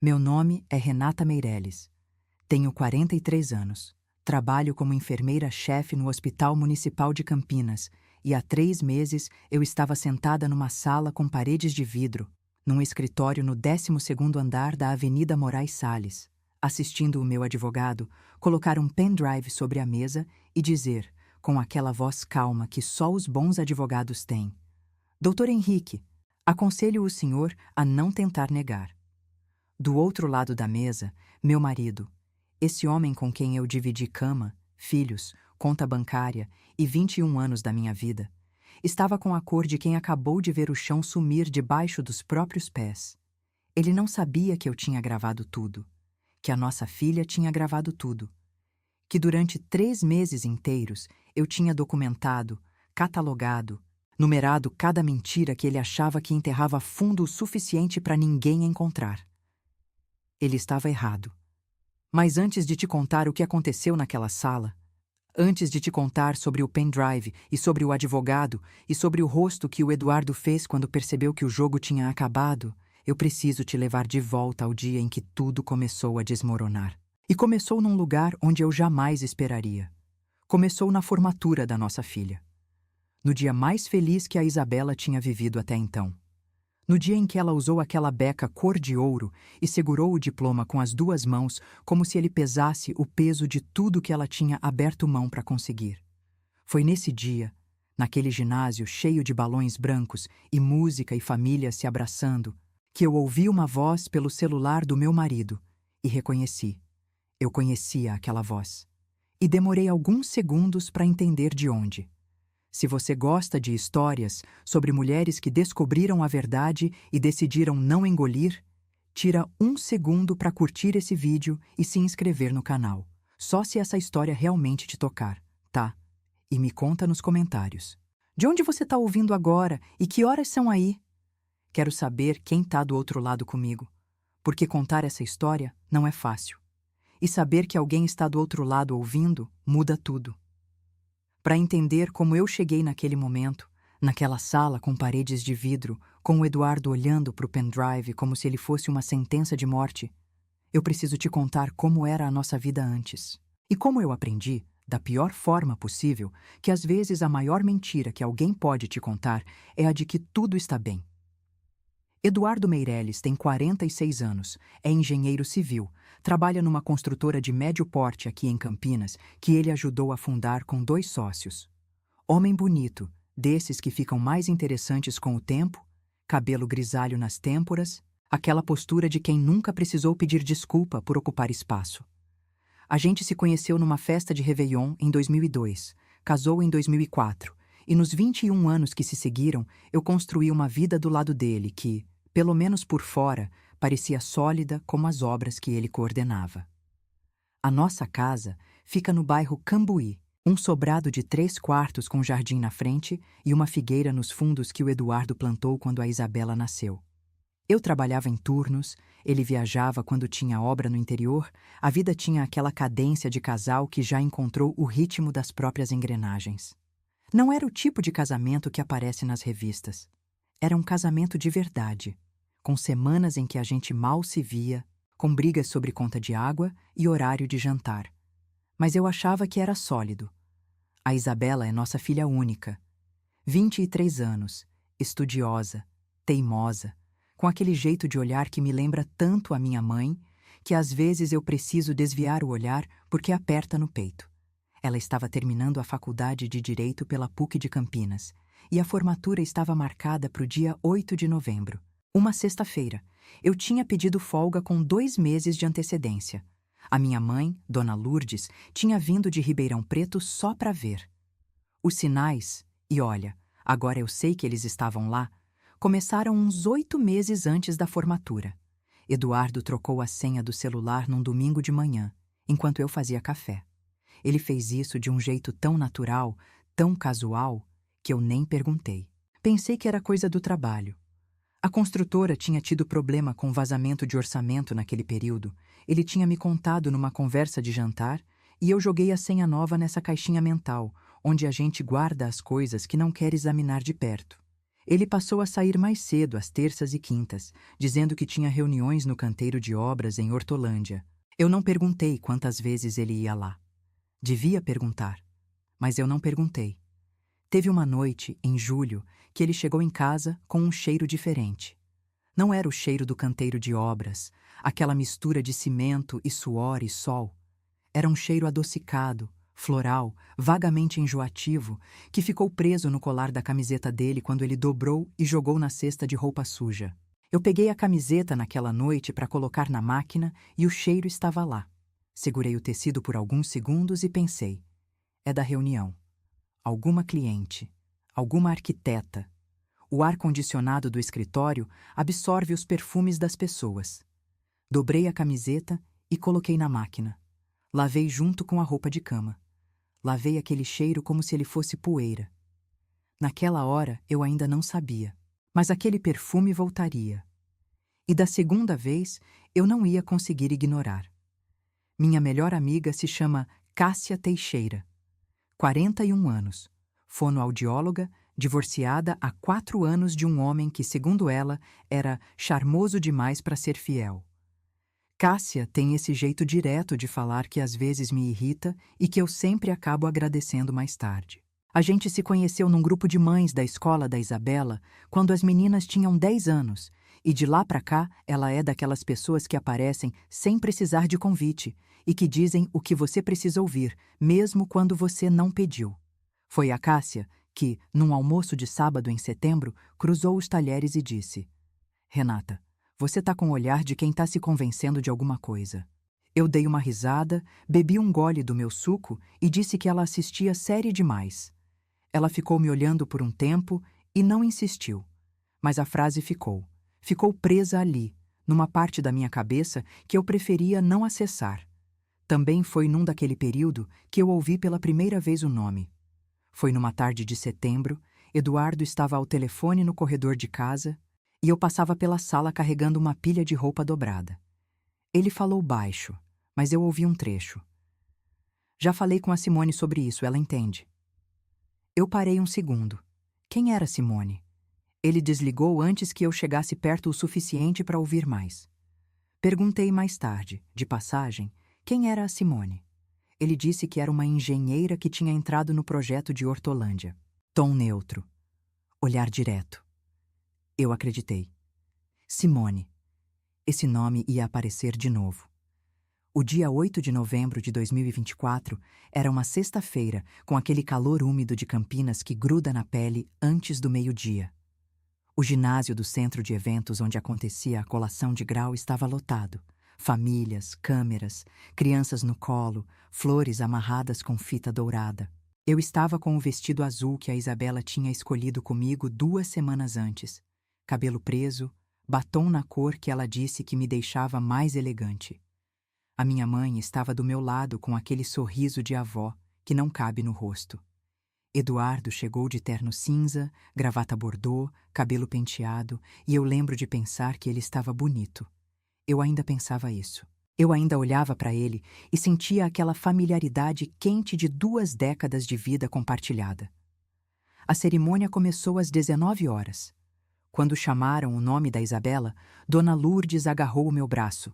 Meu nome é Renata Meirelles. Tenho 43 anos. Trabalho como enfermeira-chefe no Hospital Municipal de Campinas e há 3 meses eu estava sentada numa sala com paredes de vidro, num escritório no 12º andar da Avenida Moraes Salles, assistindo o meu advogado colocar um pendrive sobre a mesa e dizer, com aquela voz calma que só os bons advogados têm: Doutor Henrique, aconselho o senhor a não tentar negar. Do outro lado da mesa, meu marido, esse homem com quem eu dividi cama, filhos, conta bancária e 21 anos da minha vida, estava com a cor de quem acabou de ver o chão sumir debaixo dos próprios pés. Ele não sabia que eu tinha gravado tudo, que a nossa filha tinha gravado tudo, que durante 3 meses inteiros eu tinha documentado, catalogado, numerado cada mentira que ele achava que enterrava fundo o suficiente para ninguém encontrar. Ele estava errado. Mas antes de te contar o que aconteceu naquela sala, antes de te contar sobre o pendrive e sobre o advogado e sobre o rosto que o Eduardo fez quando percebeu que o jogo tinha acabado, eu preciso te levar de volta ao dia em que tudo começou a desmoronar. E começou num lugar onde eu jamais esperaria. Começou na formatura da nossa filha. No dia mais feliz que a Isabela tinha vivido até então. No dia em que ela usou aquela beca cor de ouro e segurou o diploma com as 2 mãos como se ele pesasse o peso de tudo que ela tinha aberto mão para conseguir. Foi nesse dia, naquele ginásio cheio de balões brancos e música e família se abraçando, que eu ouvi uma voz pelo celular do meu marido e reconheci. Eu conhecia aquela voz. E demorei alguns segundos para entender de onde. Se você gosta de histórias sobre mulheres que descobriram a verdade e decidiram não engolir, tira 1 segundo para curtir esse vídeo e se inscrever no canal. Só se essa história realmente te tocar, tá? E me conta nos comentários. De onde você está ouvindo agora e que horas são aí? Quero saber quem está do outro lado comigo, porque contar essa história não é fácil. E saber que alguém está do outro lado ouvindo muda tudo. Para entender como eu cheguei naquele momento, naquela sala com paredes de vidro, com o Eduardo olhando para o pendrive como se ele fosse uma sentença de morte, eu preciso te contar como era a nossa vida antes. E como eu aprendi, da pior forma possível, que às vezes a maior mentira que alguém pode te contar é a de que tudo está bem. Eduardo Meirelles tem 46 anos, é engenheiro civil, trabalha numa construtora de médio porte aqui em Campinas, que ele ajudou a fundar com 2 sócios. Homem bonito, desses que ficam mais interessantes com o tempo, cabelo grisalho nas têmporas, aquela postura de quem nunca precisou pedir desculpa por ocupar espaço. A gente se conheceu numa festa de Réveillon em 2002, casou em 2004, e nos 21 anos que se seguiram, eu construí uma vida do lado dele que, pelo menos por fora, parecia sólida como as obras que ele coordenava. A nossa casa fica no bairro Cambuí, um sobrado de 3 quartos com jardim na frente e uma figueira nos fundos que o Eduardo plantou quando a Isabela nasceu. Eu trabalhava em turnos, ele viajava quando tinha obra no interior, a vida tinha aquela cadência de casal que já encontrou o ritmo das próprias engrenagens. Não era o tipo de casamento que aparece nas revistas. Era um casamento de verdade, com semanas em que a gente mal se via, com brigas sobre conta de água e horário de jantar. Mas eu achava que era sólido. A Isabela é nossa filha única. 23 anos, estudiosa, teimosa, com aquele jeito de olhar que me lembra tanto a minha mãe, que às vezes eu preciso desviar o olhar porque aperta no peito. Ela estava terminando a faculdade de Direito pela PUC de Campinas, e a formatura estava marcada para o dia 8 de novembro, uma sexta-feira. Eu tinha pedido folga com 2 meses de antecedência. A minha mãe, Dona Lourdes, tinha vindo de Ribeirão Preto só para ver. Os sinais, e olha, agora eu sei que eles estavam lá, começaram uns 8 meses antes da formatura. Eduardo trocou a senha do celular num domingo de manhã, enquanto eu fazia café. Ele fez isso de um jeito tão natural, tão casual, que eu nem perguntei. Pensei que era coisa do trabalho. A construtora tinha tido problema com vazamento de orçamento naquele período. Ele tinha me contado numa conversa de jantar e eu joguei a senha nova nessa caixinha mental, onde a gente guarda as coisas que não quer examinar de perto. Ele passou a sair mais cedo às terças e quintas, dizendo que tinha reuniões no canteiro de obras em Hortolândia. Eu não perguntei quantas vezes ele ia lá. Devia perguntar, mas eu não perguntei. Teve uma noite, em julho, que ele chegou em casa com um cheiro diferente. Não era o cheiro do canteiro de obras, aquela mistura de cimento e suor e sol. Era um cheiro adocicado, floral, vagamente enjoativo, que ficou preso no colar da camiseta dele quando ele dobrou e jogou na cesta de roupa suja. Eu peguei a camiseta naquela noite para colocar na máquina e o cheiro estava lá. Segurei o tecido por alguns segundos e pensei: é da reunião. Alguma cliente, alguma arquiteta. O ar-condicionado do escritório absorve os perfumes das pessoas. Dobrei a camiseta e coloquei na máquina. Lavei junto com a roupa de cama. Lavei aquele cheiro como se ele fosse poeira. Naquela hora eu ainda não sabia, mas aquele perfume voltaria. E da segunda vez eu não ia conseguir ignorar. Minha melhor amiga se chama Cássia Teixeira. 41 anos, fonoaudióloga, divorciada há 4 anos de um homem que, segundo ela, era charmoso demais para ser fiel. Cássia tem esse jeito direto de falar que às vezes me irrita e que eu sempre acabo agradecendo mais tarde. A gente se conheceu num grupo de mães da escola da Isabela quando as meninas tinham 10 anos, e de lá para cá ela é daquelas pessoas que aparecem sem precisar de convite e que dizem o que você precisa ouvir, mesmo quando você não pediu. Foi a Cássia que, num almoço de sábado em setembro, cruzou os talheres e disse: Renata, você tá com o olhar de quem tá se convencendo de alguma coisa. Eu dei uma risada, bebi um gole do meu suco e disse que ela assistia série demais. Ela ficou me olhando por um tempo e não insistiu. Mas a frase ficou. Ficou presa ali, numa parte da minha cabeça que eu preferia não acessar. Também foi num daquele período que eu ouvi pela primeira vez o nome. Foi numa tarde de setembro, Eduardo estava ao telefone no corredor de casa e eu passava pela sala carregando uma pilha de roupa dobrada. Ele falou baixo, mas eu ouvi um trecho. Já falei com a Simone sobre isso, ela entende. Eu parei um segundo. Quem era Simone? Ele desligou antes que eu chegasse perto o suficiente para ouvir mais. Perguntei mais tarde, de passagem, quem era a Simone. Ele disse que era uma engenheira que tinha entrado no projeto de Hortolândia. Tom neutro. Olhar direto. Eu acreditei. Simone. Esse nome ia aparecer de novo. O dia 8 de novembro de 2024 era uma sexta-feira, com aquele calor úmido de Campinas que gruda na pele antes do meio-dia. O ginásio do centro de eventos onde acontecia a colação de grau estava lotado. Famílias, câmeras, crianças no colo, flores amarradas com fita dourada. Eu estava com o vestido azul que a Isabela tinha escolhido comigo 2 semanas antes. Cabelo preso, batom na cor que ela disse que me deixava mais elegante. A minha mãe estava do meu lado com aquele sorriso de avó que não cabe no rosto. Eduardo chegou de terno cinza, gravata bordô, cabelo penteado, e eu lembro de pensar que ele estava bonito. Eu ainda pensava isso. Eu ainda olhava para ele e sentia aquela familiaridade quente de 2 décadas de vida compartilhada. A cerimônia começou às 19 horas. Quando chamaram o nome da Isabela, Dona Lourdes agarrou o meu braço.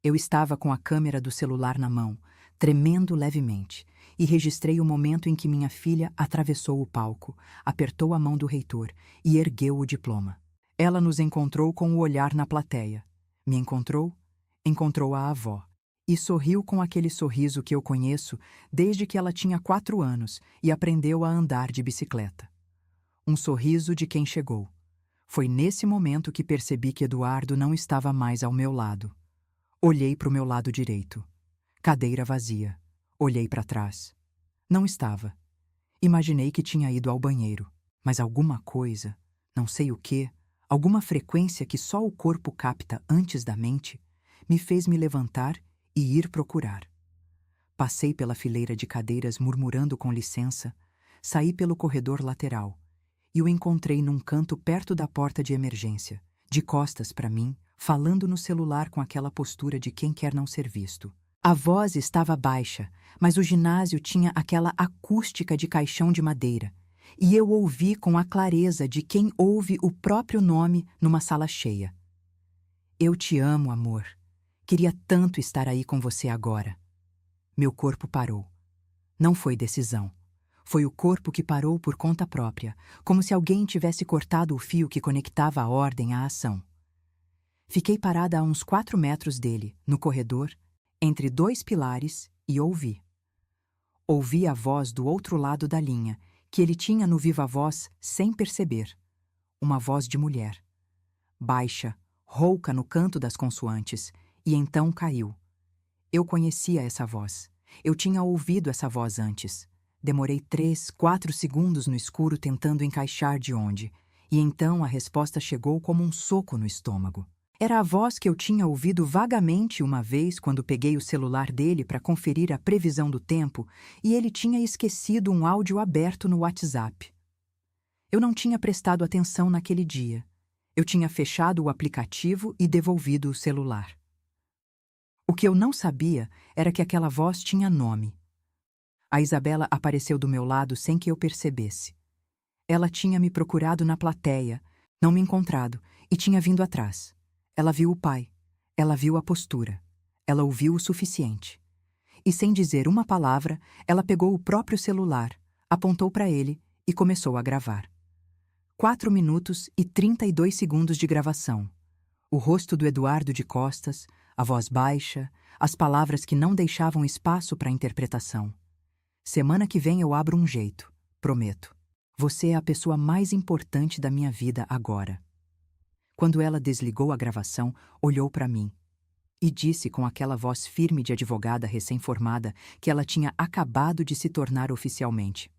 Eu estava com a câmera do celular na mão, tremendo levemente, e registrei o momento em que minha filha atravessou o palco, apertou a mão do reitor e ergueu o diploma. Ela nos encontrou com o olhar na plateia. Me encontrou? Encontrou a avó. E sorriu com aquele sorriso que eu conheço desde que ela tinha 4 anos e aprendeu a andar de bicicleta. Um sorriso de quem chegou. Foi nesse momento que percebi que Eduardo não estava mais ao meu lado. Olhei para o meu lado direito. Cadeira vazia. Olhei para trás. Não estava. Imaginei que tinha ido ao banheiro, mas alguma coisa, não sei o quê, alguma frequência que só o corpo capta antes da mente, me fez me levantar e ir procurar. Passei pela fileira de cadeiras murmurando com licença, saí pelo corredor lateral e o encontrei num canto perto da porta de emergência, de costas para mim, falando no celular com aquela postura de quem quer não ser visto. A voz estava baixa, mas o ginásio tinha aquela acústica de caixão de madeira, e eu ouvi com a clareza de quem ouve o próprio nome numa sala cheia. Eu te amo, amor. Queria tanto estar aí com você agora. Meu corpo parou. Não foi decisão. Foi o corpo que parou por conta própria, como se alguém tivesse cortado o fio que conectava a ordem à ação. Fiquei parada a uns 4 metros dele, no corredor, entre 2 pilares, e ouvi. Ouvi a voz do outro lado da linha, que ele tinha no viva-voz sem perceber. Uma voz de mulher. Baixa, rouca no canto das consoantes, e então caiu. Eu conhecia essa voz. Eu tinha ouvido essa voz antes. Demorei 3, 4 segundos no escuro tentando encaixar de onde, e então a resposta chegou como um soco no estômago. Era a voz que eu tinha ouvido vagamente uma vez quando peguei o celular dele para conferir a previsão do tempo e ele tinha esquecido um áudio aberto no WhatsApp. Eu não tinha prestado atenção naquele dia. Eu tinha fechado o aplicativo e devolvido o celular. O que eu não sabia era que aquela voz tinha nome. A Isabela apareceu do meu lado sem que eu percebesse. Ela tinha me procurado na plateia, não me encontrado, e tinha vindo atrás. Ela viu o pai. Ela viu a postura. Ela ouviu o suficiente. E sem dizer uma palavra, ela pegou o próprio celular, apontou para ele e começou a gravar. 4 minutos e 32 segundos de gravação. O rosto do Eduardo de costas, a voz baixa, as palavras que não deixavam espaço para interpretação. Semana que vem eu abro um jeito, prometo. Você é a pessoa mais importante da minha vida agora. Quando ela desligou a gravação, olhou para mim e disse com aquela voz firme de advogada recém-formada que ela tinha acabado de se tornar oficialmente.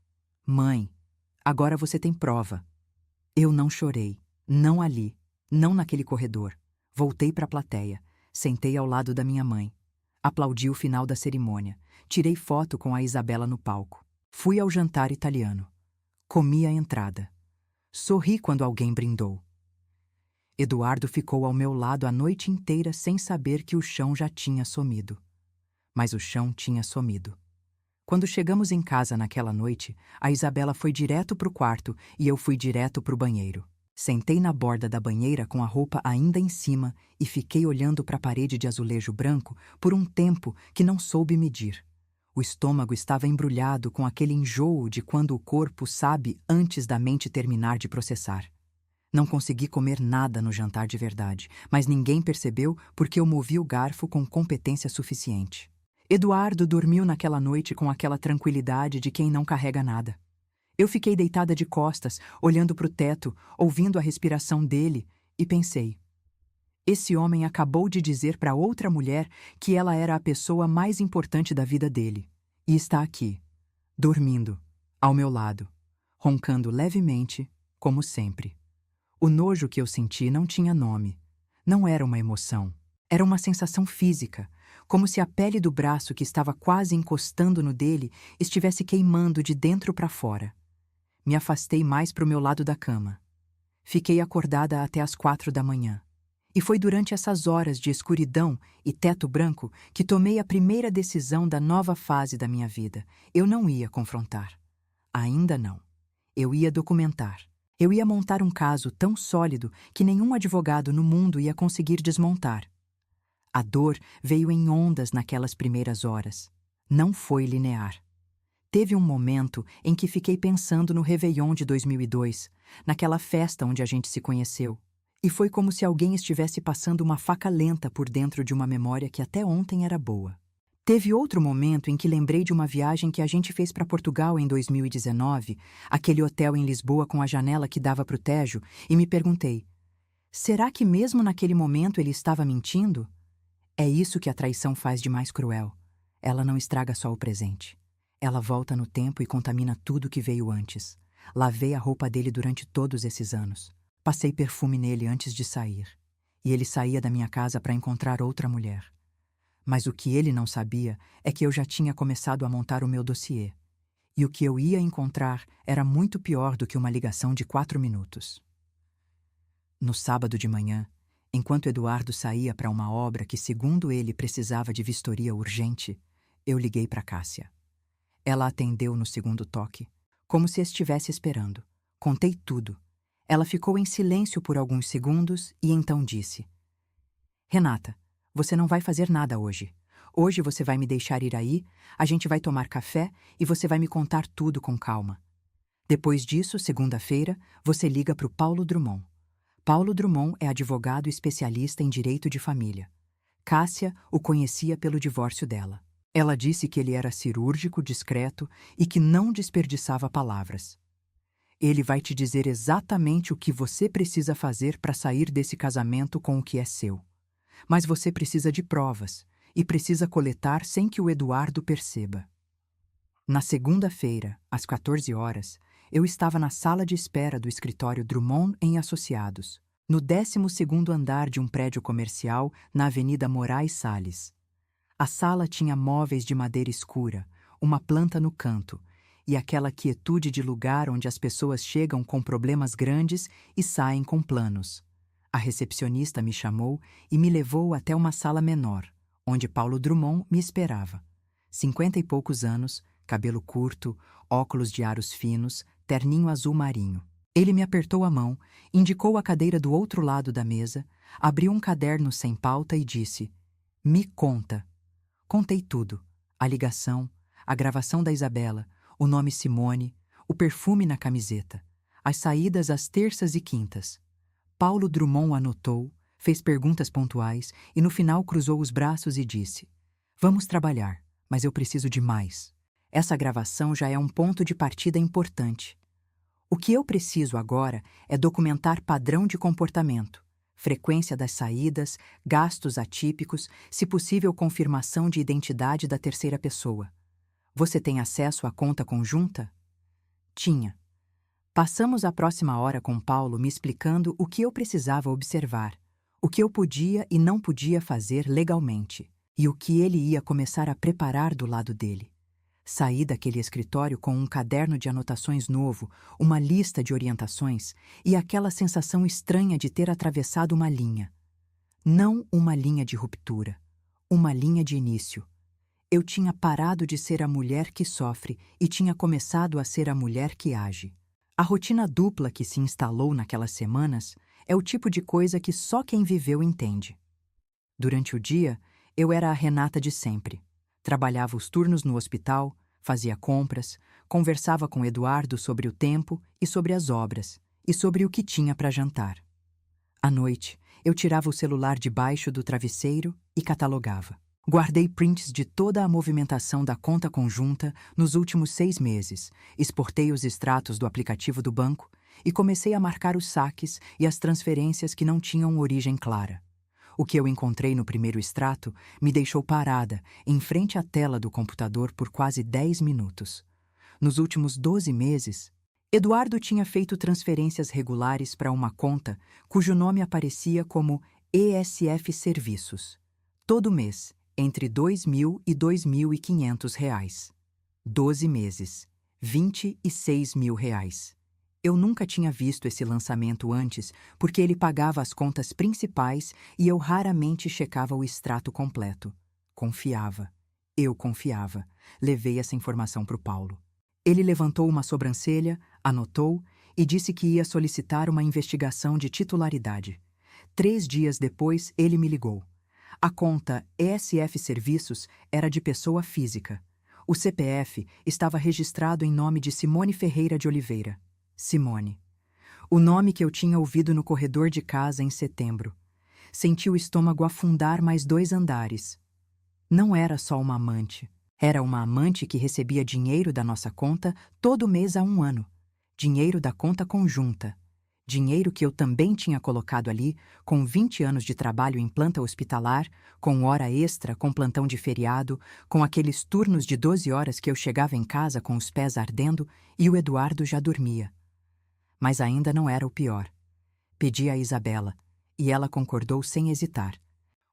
Mãe, agora você tem prova. Eu não chorei, não ali, não naquele corredor. Voltei para a plateia, sentei ao lado da minha mãe. Aplaudi o final da cerimônia, tirei foto com a Isabela no palco. Fui ao jantar italiano. Comi a entrada. Sorri quando alguém brindou. Eduardo ficou ao meu lado a noite inteira sem saber que o chão já tinha sumido. Mas o chão tinha sumido. Quando chegamos em casa naquela noite, a Isabela foi direto para o quarto e eu fui direto para o banheiro. Sentei na borda da banheira com a roupa ainda em cima e fiquei olhando para a parede de azulejo branco por um tempo que não soube medir. O estômago estava embrulhado com aquele enjoo de quando o corpo sabe antes da mente terminar de processar. Não consegui comer nada no jantar de verdade, mas ninguém percebeu porque eu movi o garfo com competência suficiente. Eduardo dormiu naquela noite com aquela tranquilidade de quem não carrega nada. Eu fiquei deitada de costas, olhando para o teto, ouvindo a respiração dele, e pensei: esse homem acabou de dizer para outra mulher que ela era a pessoa mais importante da vida dele, e está aqui, dormindo, ao meu lado, roncando levemente, como sempre. O nojo que eu senti não tinha nome. Não era uma emoção. Era uma sensação física, como se a pele do braço que estava quase encostando no dele estivesse queimando de dentro para fora. Me afastei mais para o meu lado da cama. Fiquei acordada até as 4 da manhã. E foi durante essas horas de escuridão e teto branco que tomei a primeira decisão da nova fase da minha vida. Eu não ia confrontar. Ainda não. Eu ia documentar. Eu ia montar um caso tão sólido que nenhum advogado no mundo ia conseguir desmontar. A dor veio em ondas naquelas primeiras horas. Não foi linear. Teve um momento em que fiquei pensando no Réveillon de 2002, naquela festa onde a gente se conheceu. E foi como se alguém estivesse passando uma faca lenta por dentro de uma memória que até ontem era boa. Teve outro momento em que lembrei de uma viagem que a gente fez para Portugal em 2019, aquele hotel em Lisboa com a janela que dava para o Tejo, e me perguntei: será que mesmo naquele momento ele estava mentindo? É isso que a traição faz de mais cruel. Ela não estraga só o presente. Ela volta no tempo e contamina tudo que veio antes. Lavei a roupa dele durante todos esses anos. Passei perfume nele antes de sair. E ele saía da minha casa para encontrar outra mulher. Mas o que ele não sabia é que eu já tinha começado a montar o meu dossiê. E o que eu ia encontrar era muito pior do que uma ligação de 4 minutos. No sábado de manhã, enquanto Eduardo saía para uma obra que, segundo ele, precisava de vistoria urgente, eu liguei para Cássia. Ela atendeu no segundo toque, como se estivesse esperando. Contei tudo. Ela ficou em silêncio por alguns segundos e então disse: Renata, você não vai fazer nada hoje. Hoje você vai me deixar ir aí, a gente vai tomar café e você vai me contar tudo com calma. Depois disso, segunda-feira, você liga para o Paulo Drummond. Paulo Drummond é advogado especialista em direito de família. Cássia o conhecia pelo divórcio dela. Ela disse que ele era cirúrgico, discreto e que não desperdiçava palavras. Ele vai te dizer exatamente o que você precisa fazer para sair desse casamento com o que é seu. Mas você precisa de provas e precisa coletar sem que o Eduardo perceba. Na segunda-feira, às 14 horas, eu estava na sala de espera do escritório Drummond em Associados, no 12º andar de um prédio comercial na Avenida Moraes Salles. A sala tinha móveis de madeira escura, uma planta no canto e aquela quietude de lugar onde as pessoas chegam com problemas grandes e saem com planos. A recepcionista me chamou e me levou até uma sala menor, onde Paulo Drummond me esperava. 50 e poucos anos, cabelo curto, óculos de aros finos, terninho azul marinho. Ele me apertou a mão, indicou a cadeira do outro lado da mesa, abriu um caderno sem pauta e disse: Me conta. Contei tudo. A ligação, a gravação da Isabela, o nome Simone, o perfume na camiseta, as saídas às terças e quintas. Paulo Drummond anotou, fez perguntas pontuais e no final cruzou os braços e disse: Vamos trabalhar, mas eu preciso de mais. Essa gravação já é um ponto de partida importante. O que eu preciso agora é documentar padrão de comportamento, frequência das saídas, gastos atípicos, se possível confirmação de identidade da terceira pessoa. Você tem acesso à conta conjunta? Tinha. Passamos a próxima hora com Paulo me explicando o que eu precisava observar, o que eu podia e não podia fazer legalmente, e o que ele ia começar a preparar do lado dele. Saí daquele escritório com um caderno de anotações novo, uma lista de orientações e aquela sensação estranha de ter atravessado uma linha. Não uma linha de ruptura, uma linha de início. Eu tinha parado de ser a mulher que sofre e tinha começado a ser a mulher que age. A rotina dupla que se instalou naquelas semanas é o tipo de coisa que só quem viveu entende. Durante o dia, eu era a Renata de sempre. Trabalhava os turnos no hospital, fazia compras, conversava com Eduardo sobre o tempo e sobre as obras, e sobre o que tinha para jantar. À noite, eu tirava o celular debaixo do travesseiro e catalogava. Guardei prints de toda a movimentação da conta conjunta nos últimos 6 meses, exportei os extratos do aplicativo do banco e comecei a marcar os saques e as transferências que não tinham origem clara. O que eu encontrei no primeiro extrato me deixou parada, em frente à tela do computador por quase 10 minutos. Nos últimos 12 meses, Eduardo tinha feito transferências regulares para uma conta cujo nome aparecia como ESF Serviços. Todo mês, entre R$ 2.000 e R$ 2.500. 12 meses, R$ 26.000. Eu nunca tinha visto esse lançamento antes, porque ele pagava as contas principais e eu raramente checava o extrato completo. Confiava. Eu confiava. Levei essa informação para o Paulo. Ele levantou uma sobrancelha, anotou e disse que ia solicitar uma investigação de titularidade. 3 dias depois, ele me ligou. A conta ESF Serviços era de pessoa física. O CPF estava registrado em nome de Simone Ferreira de Oliveira. Simone. O nome que eu tinha ouvido no corredor de casa em setembro. Senti o estômago afundar mais 2 andares. Não era só uma amante. Era uma amante que recebia dinheiro da nossa conta todo mês há 1 ano. Dinheiro da conta conjunta. Dinheiro que eu também tinha colocado ali, com 20 anos de trabalho em planta hospitalar, com hora extra, com plantão de feriado, com aqueles turnos de 12 horas que eu chegava em casa com os pés ardendo e o Eduardo já dormia. Mas ainda não era o pior. Pedi a Isabela, e ela concordou sem hesitar,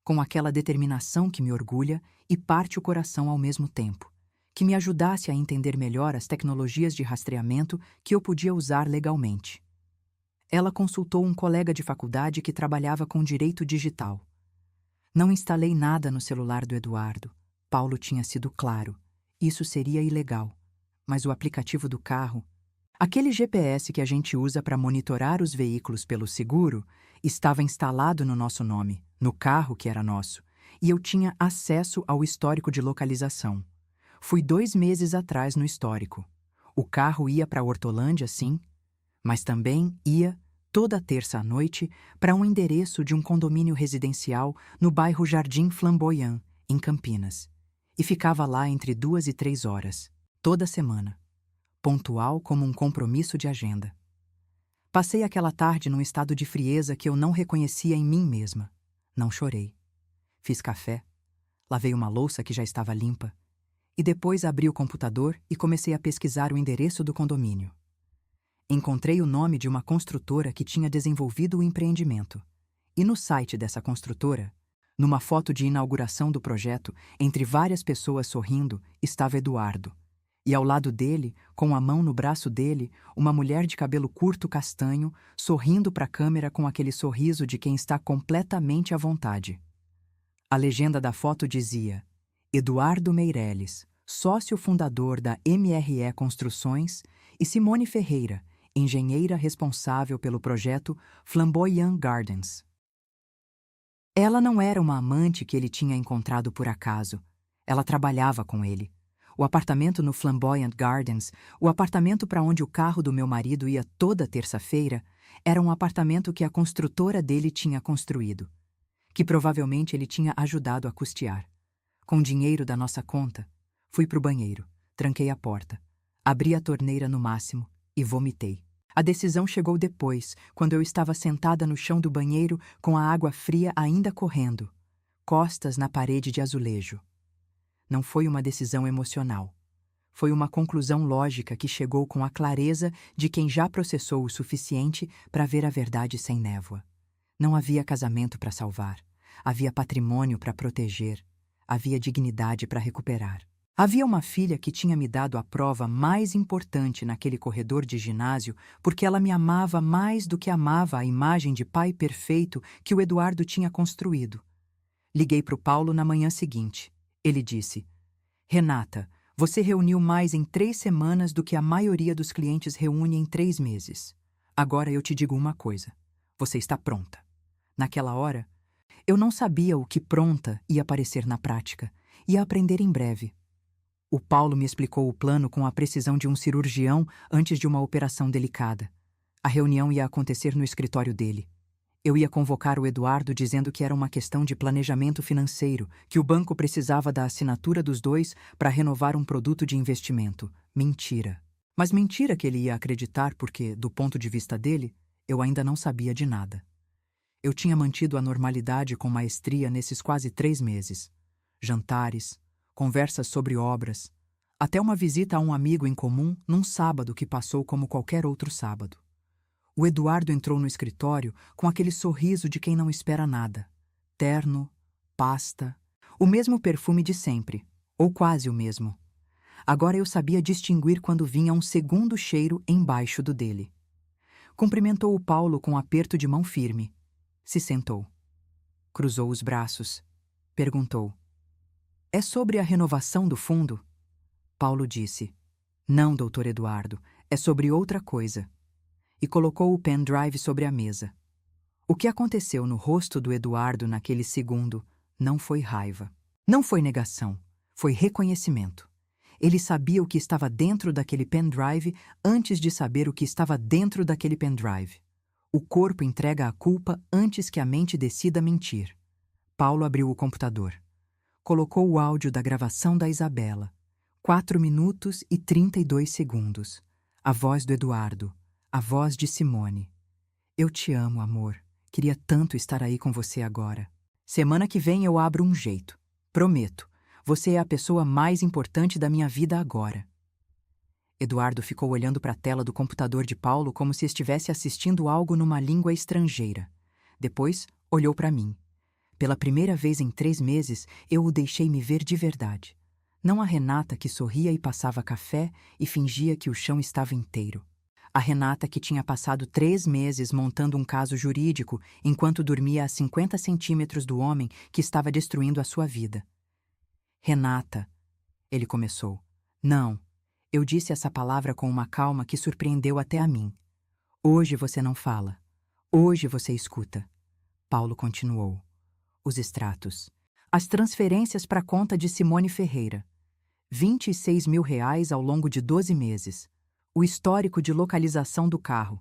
com aquela determinação que me orgulha e parte o coração ao mesmo tempo, que me ajudasse a entender melhor as tecnologias de rastreamento que eu podia usar legalmente. Ela consultou um colega de faculdade que trabalhava com direito digital. Não instalei nada no celular do Eduardo. Paulo tinha sido claro. Isso seria ilegal. Mas o aplicativo do carro, Aquele GPS que a gente usa para monitorar os veículos pelo seguro estava instalado no nosso nome, no carro que era nosso, e eu tinha acesso ao histórico de localização. Fui 2 meses atrás no histórico. O carro ia para Hortolândia, sim, mas também ia, toda terça à noite, para um endereço de um condomínio residencial no bairro Jardim Flamboyant, em Campinas, e ficava lá entre 2 e 3 horas, toda semana, pontual como um compromisso de agenda. Passei aquela tarde num estado de frieza que eu não reconhecia em mim mesma. Não chorei. Fiz café, lavei uma louça que já estava limpa, e depois abri o computador e comecei a pesquisar o endereço do condomínio. Encontrei o nome de uma construtora que tinha desenvolvido o empreendimento. E no site dessa construtora, numa foto de inauguração do projeto, entre várias pessoas sorrindo, estava Eduardo. E ao lado dele, com a mão no braço dele, uma mulher de cabelo curto castanho, sorrindo para a câmera com aquele sorriso de quem está completamente à vontade. A legenda da foto dizia: Eduardo Meirelles, sócio fundador da MRE Construções, e Simone Ferreira, engenheira responsável pelo projeto Flamboyant Gardens. Ela não era uma amante que ele tinha encontrado por acaso. Ela trabalhava com ele. O apartamento no Flamboyant Gardens, o apartamento para onde o carro do meu marido ia toda terça-feira, era um apartamento que a construtora dele tinha construído, que provavelmente ele tinha ajudado a custear. Com dinheiro da nossa conta, fui para o banheiro, tranquei a porta, abri a torneira no máximo e vomitei. A decisão chegou depois, quando eu estava sentada no chão do banheiro com a água fria ainda correndo, costas na parede de azulejo. Não foi uma decisão emocional. Foi uma conclusão lógica que chegou com a clareza de quem já processou o suficiente para ver a verdade sem névoa. Não havia casamento para salvar. Havia patrimônio para proteger. Havia dignidade para recuperar. Havia uma filha que tinha me dado a prova mais importante naquele corredor de ginásio porque ela me amava mais do que amava a imagem de pai perfeito que o Eduardo tinha construído. Liguei para o Paulo na manhã seguinte. Ele disse: Renata, você reuniu mais em 3 semanas do que a maioria dos clientes reúne em 3 meses. Agora eu te digo uma coisa. Você está pronta. Naquela hora, eu não sabia o que pronta ia parecer na prática. Ia aprender em breve. O Paulo me explicou o plano com a precisão de um cirurgião antes de uma operação delicada. A reunião ia acontecer no escritório dele. Eu ia convocar o Eduardo dizendo que era uma questão de planejamento financeiro, que o banco precisava da assinatura dos dois para renovar um produto de investimento. Mentira. Mas mentira que ele ia acreditar porque, do ponto de vista dele, eu ainda não sabia de nada. Eu tinha mantido a normalidade com maestria nesses quase 3 meses. Jantares, conversas sobre obras, até uma visita a um amigo em comum num sábado que passou como qualquer outro sábado. O Eduardo entrou no escritório com aquele sorriso de quem não espera nada. Terno, pasta, o mesmo perfume de sempre, ou quase o mesmo. Agora eu sabia distinguir quando vinha um segundo cheiro embaixo do dele. Cumprimentou o Paulo com um aperto de mão firme. Se sentou. Cruzou os braços. Perguntou: É sobre a renovação do fundo? Paulo disse: Não, doutor Eduardo, é sobre outra coisa. E colocou o pendrive sobre a mesa. O que aconteceu no rosto do Eduardo naquele segundo não foi raiva. Não foi negação. Foi reconhecimento. Ele sabia o que estava dentro daquele pendrive antes de saber o que estava dentro daquele pendrive. O corpo entrega a culpa antes que a mente decida mentir. Paulo abriu o computador. Colocou o áudio da gravação da Isabela. 4 minutos e 32 segundos. A voz do Eduardo. A voz de Simone. Eu te amo, amor. Queria tanto estar aí com você agora. Semana que vem eu abro um jeito. Prometo. Você é a pessoa mais importante da minha vida agora. Eduardo ficou olhando para a tela do computador de Paulo como se estivesse assistindo algo numa língua estrangeira. Depois, olhou para mim. Pela primeira vez em 3 meses, eu o deixei me ver de verdade. Não a Renata que sorria e passava café e fingia que o chão estava inteiro. A Renata que tinha passado 3 meses montando um caso jurídico enquanto dormia a 50 centímetros do homem que estava destruindo a sua vida. Renata, ele começou. Não, Eu disse essa palavra com uma calma que surpreendeu até a mim. Hoje você não fala. Hoje você escuta. Paulo continuou. Os extratos. As transferências para a conta de Simone Ferreira. R$ 26 mil ao longo de 12 meses. O histórico de localização do carro.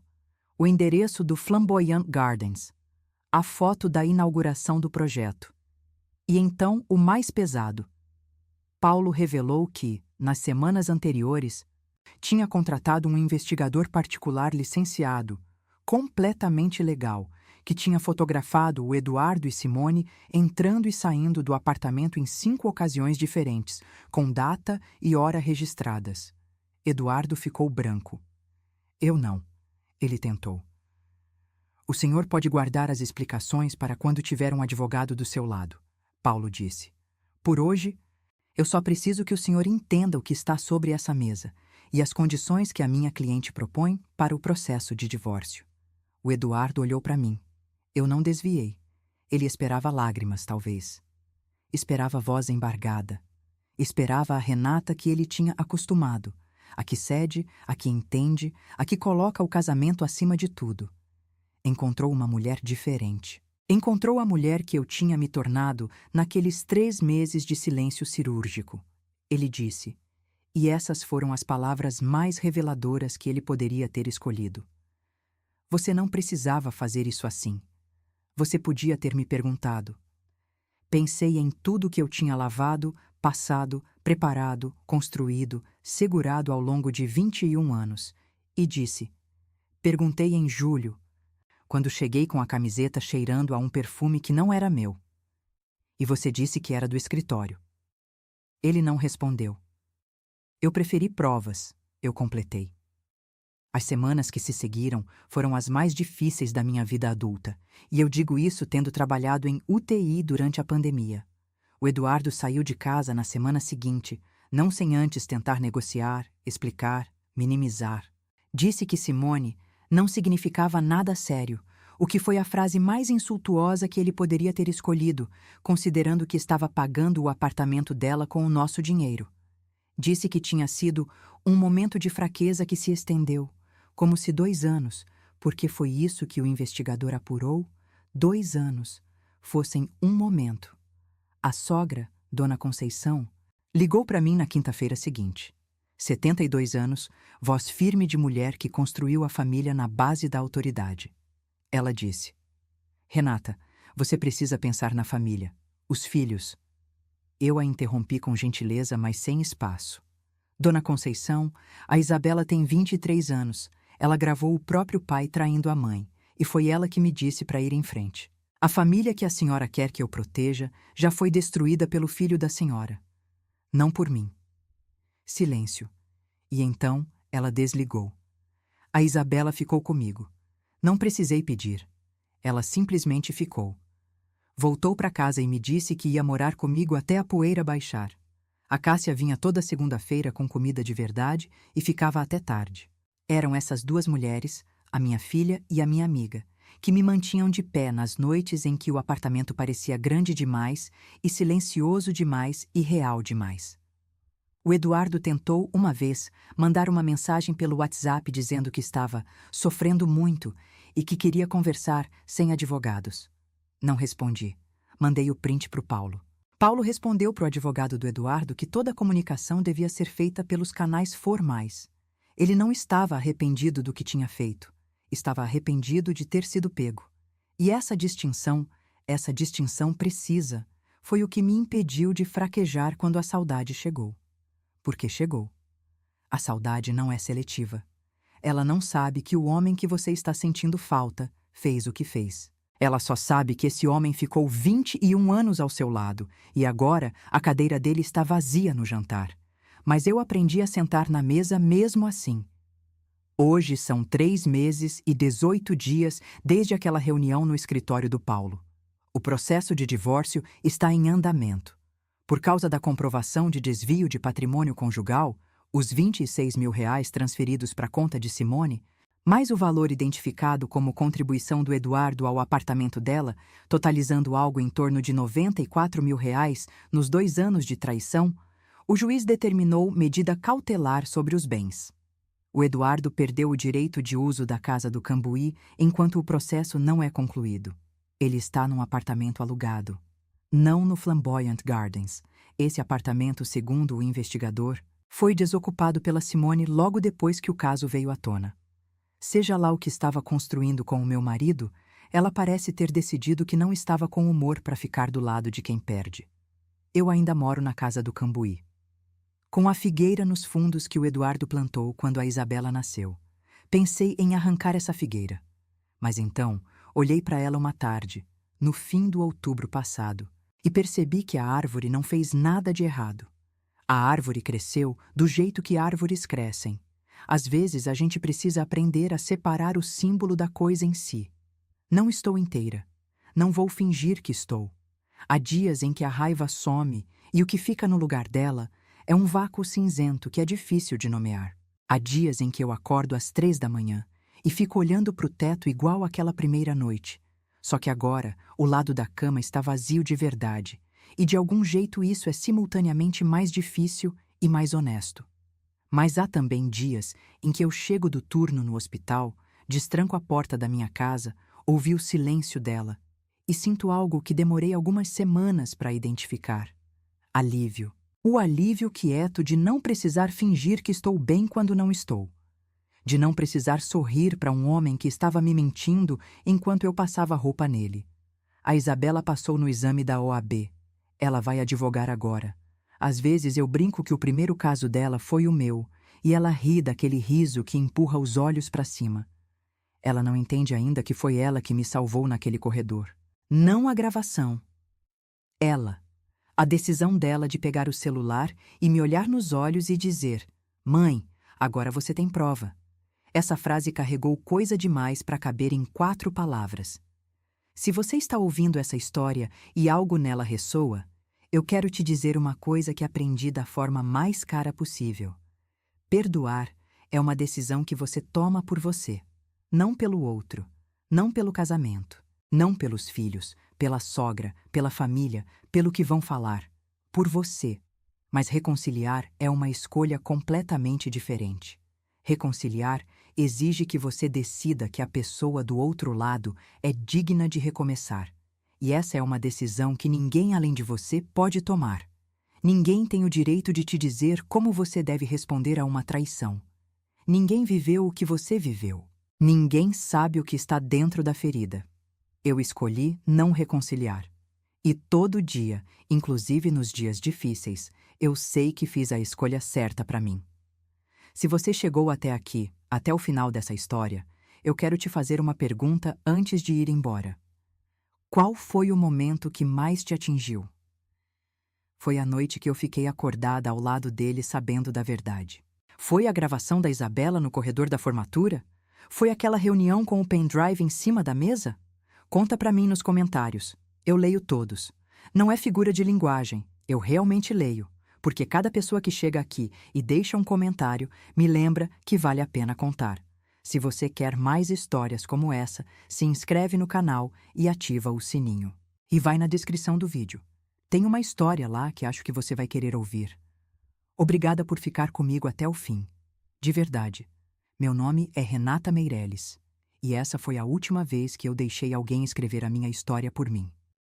O endereço do Flamboyant Gardens. A foto da inauguração do projeto. E então, o mais pesado. Paulo revelou que, nas semanas anteriores, tinha contratado um investigador particular licenciado, completamente legal, que tinha fotografado o Eduardo e Simone entrando e saindo do apartamento em 5 ocasiões diferentes, com data e hora registradas. Eduardo ficou branco. Eu não. Ele tentou. O senhor pode guardar as explicações para quando tiver um advogado do seu lado, Paulo disse. Por hoje, eu só preciso que o senhor entenda o que está sobre essa mesa e as condições que a minha cliente propõe para o processo de divórcio. O Eduardo olhou para mim. Eu não desviei. Ele esperava lágrimas, talvez. Esperava a voz embargada. Esperava a Renata que ele tinha acostumado, a que cede, a que entende, a que coloca o casamento acima de tudo. Encontrou uma mulher diferente. Encontrou a mulher que eu tinha me tornado naqueles 3 meses de silêncio cirúrgico. Ele disse, e essas foram as palavras mais reveladoras que ele poderia ter escolhido. Você não precisava fazer isso assim. Você podia ter me perguntado. Pensei em tudo que eu tinha lavado, passado, preparado, construído, segurado ao longo de 21 anos, e disse. Perguntei em julho, quando cheguei com a camiseta cheirando a um perfume que não era meu. E você disse que era do escritório. Ele não respondeu. Eu preferi provas, eu completei. As semanas que se seguiram foram as mais difíceis da minha vida adulta, e eu digo isso tendo trabalhado em UTI durante a pandemia. O Eduardo saiu de casa na semana seguinte, não sem antes tentar negociar, explicar, minimizar. Disse que Simone não significava nada sério, o que foi a frase mais insultuosa que ele poderia ter escolhido, considerando que estava pagando o apartamento dela com o nosso dinheiro. Disse que tinha sido um momento de fraqueza que se estendeu, como se 2 anos, porque foi isso que o investigador apurou, 2 anos, fossem um momento. A sogra, Dona Conceição, ligou para mim na quinta-feira seguinte. 72 anos, voz firme de mulher que construiu a família na base da autoridade. Ela disse, Renata, você precisa pensar na família, os filhos. Eu a interrompi com gentileza, mas sem espaço. Dona Conceição, a Isabela tem 23 anos. Ela gravou o próprio pai traindo a mãe, e foi ela que me disse para ir em frente. A família que a senhora quer que eu proteja já foi destruída pelo filho da senhora. Não por mim. Silêncio. E então ela desligou. A Isabela ficou comigo. Não precisei pedir. Ela simplesmente ficou. Voltou para casa e me disse que ia morar comigo até a poeira baixar. A Cássia vinha toda segunda-feira com comida de verdade e ficava até tarde. Eram essas 2 mulheres, a minha filha e a minha amiga, que me mantinham de pé nas noites em que o apartamento parecia grande demais e silencioso demais e real demais. O Eduardo tentou, uma vez, mandar uma mensagem pelo WhatsApp dizendo que estava sofrendo muito e que queria conversar sem advogados. Não respondi. Mandei o print para o Paulo. Paulo respondeu para o advogado do Eduardo que toda a comunicação devia ser feita pelos canais formais. Ele não estava arrependido do que tinha feito. Estava arrependido de ter sido pego. E essa distinção precisa, foi o que me impediu de fraquejar quando a saudade chegou. Porque chegou. A saudade não é seletiva. Ela não sabe que o homem que você está sentindo falta fez o que fez. Ela só sabe que esse homem ficou 21 anos ao seu lado e agora a cadeira dele está vazia no jantar. Mas eu aprendi a sentar na mesa mesmo assim. Hoje são 3 meses e 18 dias desde aquela reunião no escritório do Paulo. O processo de divórcio está em andamento. Por causa da comprovação de desvio de patrimônio conjugal, os R$ 26 mil transferidos para a conta de Simone, mais o valor identificado como contribuição do Eduardo ao apartamento dela, totalizando algo em torno de R$ 94 mil nos 2 anos de traição, O juiz determinou medida cautelar sobre os bens. O Eduardo perdeu o direito de uso da casa do Cambuí enquanto o processo não é concluído. Ele está num apartamento alugado. Não no Flamboyant Gardens. Esse apartamento, segundo o investigador, foi desocupado pela Simone logo depois que o caso veio à tona. Seja lá o que estava construindo com o meu marido, ela parece ter decidido que não estava com humor para ficar do lado de quem perde. Eu ainda moro na casa do Cambuí. Com a figueira nos fundos que o Eduardo plantou quando a Isabela nasceu. Pensei em arrancar essa figueira. Mas então, olhei para ela uma tarde, no fim do outubro passado, e percebi que a árvore não fez nada de errado. A árvore cresceu do jeito que árvores crescem. Às vezes a gente precisa aprender a separar o símbolo da coisa em si. Não estou inteira. Não vou fingir que estou. Há dias em que a raiva some e o que fica no lugar dela é um vácuo cinzento que é difícil de nomear. Há dias em que eu acordo às 3 da manhã e fico olhando para o teto igual àquela primeira noite. Só que agora o lado da cama está vazio de verdade, e de algum jeito isso é simultaneamente mais difícil e mais honesto. Mas há também dias em que eu chego do turno no hospital, destranco a porta da minha casa, ouvi o silêncio dela e sinto algo que demorei algumas semanas para identificar. Alívio. O alívio quieto de não precisar fingir que estou bem quando não estou. De não precisar sorrir para um homem que estava me mentindo enquanto eu passava roupa nele. A Isabela passou no exame da OAB. Ela vai advogar agora. Às vezes eu brinco que o primeiro caso dela foi o meu, e ela ri daquele riso que empurra os olhos para cima. Ela não entende ainda que foi ela que me salvou naquele corredor. Não a gravação. Ela. A decisão dela de pegar o celular e me olhar nos olhos e dizer: "Mãe, agora você tem prova." Essa frase carregou coisa demais para caber em 4 palavras. Se você está ouvindo essa história e algo nela ressoa, eu quero te dizer uma coisa que aprendi da forma mais cara possível. Perdoar é uma decisão que você toma por você, não pelo outro, não pelo casamento, não pelos filhos, pela sogra, pela família, pelo que vão falar, por você. Mas reconciliar é uma escolha completamente diferente. Reconciliar exige que você decida que a pessoa do outro lado é digna de recomeçar. E essa é uma decisão que ninguém além de você pode tomar. Ninguém tem o direito de te dizer como você deve responder a uma traição. Ninguém viveu o que você viveu. Ninguém sabe o que está dentro da ferida. Eu escolhi não reconciliar. E todo dia, inclusive nos dias difíceis, eu sei que fiz a escolha certa para mim. Se você chegou até aqui, até o final dessa história, eu quero te fazer uma pergunta antes de ir embora. Qual foi o momento que mais te atingiu? Foi a noite que eu fiquei acordada ao lado dele sabendo da verdade. Foi a gravação da Isabela no corredor da formatura? Foi aquela reunião com o pendrive em cima da mesa? Conta pra mim nos comentários. Eu leio todos. Não é figura de linguagem, eu realmente leio, porque cada pessoa que chega aqui e deixa um comentário me lembra que vale a pena contar. Se você quer mais histórias como essa, se inscreve no canal e ativa o sininho. E vai na descrição do vídeo. Tem uma história lá que acho que você vai querer ouvir. Obrigada por ficar comigo até o fim. De verdade. Meu nome é Renata Meirelles. E essa foi a última vez que eu deixei alguém escrever a minha história por mim.